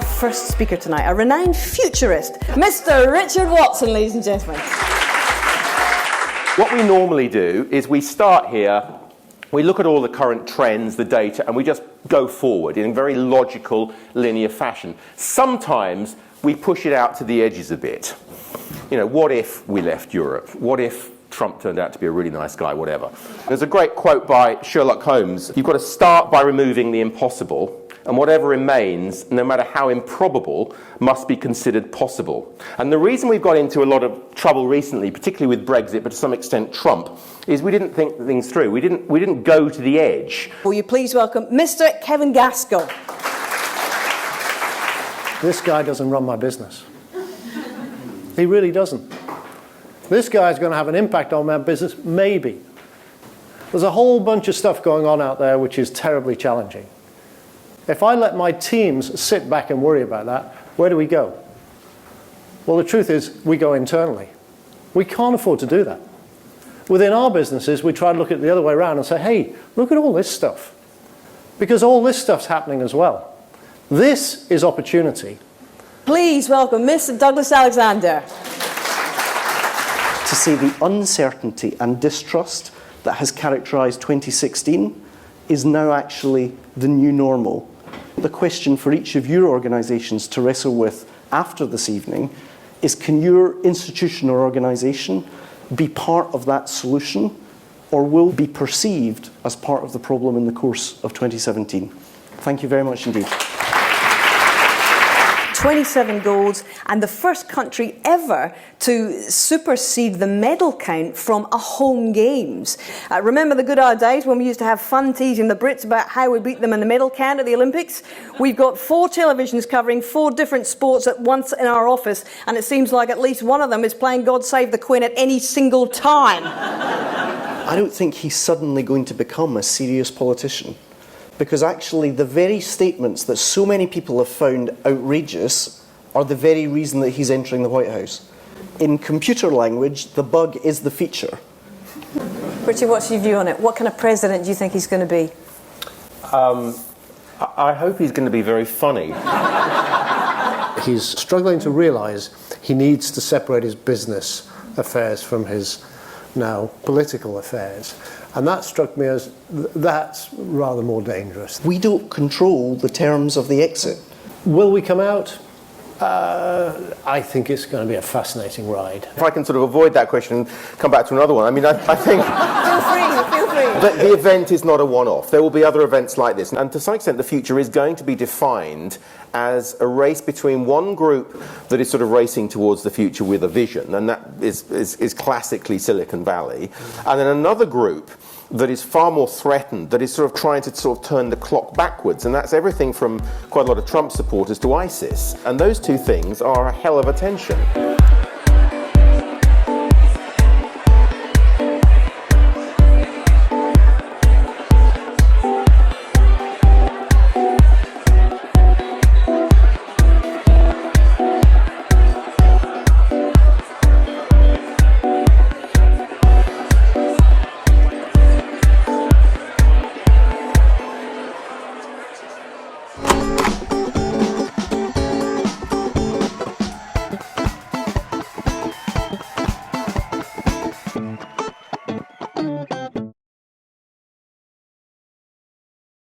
first speaker tonight, a renowned futurist, Mr. Richard Watson, ladies and gentlemen. What we normally do is we start here, we look at all the current trends, the data, and we just go forward in a very logical, linear fashion. Sometimes we push it out to the edges a bit. You know, what if we left Europe? What if Trump turned out to be a really nice guy, whatever. There's a great quote by Sherlock Holmes. You've got to start by removing the impossible, and whatever remains, no matter how improbable, must be considered possible. And the reason we've got into a lot of trouble recently, particularly with Brexit, but to some extent Trump, is we didn't think things through. We didn't go to the edge. Will you please welcome Mr. Kevin Gaskell. This guy doesn't run my business. He really doesn't. This guy's going to have an impact on my business, maybe. There's a whole bunch of stuff going on out there which is terribly challenging. If I let my teams sit back and worry about that, where do we go? Well, the truth is, we go internally. We can't afford to do that. Within our businesses, we try to look at it the other way around and say, hey, look at all this stuff. Because all this stuff's happening as well. This is opportunity. Please welcome Mr. Douglas Alexander. To say the uncertainty and distrust that has characterised 2016 is now actually the new normal. The question for each of your organisations to wrestle with after this evening is, can your institution or organisation be part of that solution, or will be perceived as part of the problem in the course of 2017? Thank you very much indeed. 27 golds, and the first country ever to supersede the medal count from a home games. Remember the good old days when we used to have fun teasing the Brits about how we beat them in the medal count at the Olympics? We've got 4 televisions covering 4 different sports at once in our office, and it seems like at least one of them is playing God Save the Queen at any single time. I don't think he's suddenly going to become a serious politician. Because actually the very statements that so many people have found outrageous are the very reason that he's entering the White House. In computer language, the bug is the feature. Richard, what's your view on it? What kind of president do you think he's going to be? I hope he's going to be very funny. He's struggling to realise he needs to separate his business affairs from his now political affairs. And that struck me as, that's rather more dangerous. We don't control the terms of the exit. Will we come out? I think it's going to be a fascinating ride. If I can sort of avoid that question and come back to another one, I mean, I think... Feel free. The event is not a one-off. There will be other events like this. And to some extent, the future is going to be defined as a race between one group that is sort of racing towards the future with a vision, and that is classically Silicon Valley, and then another group that is far more threatened, that is sort of trying to sort of turn the clock backwards, and that's everything from quite a lot of Trump supporters to ISIS. And those two things are a hell of a tension.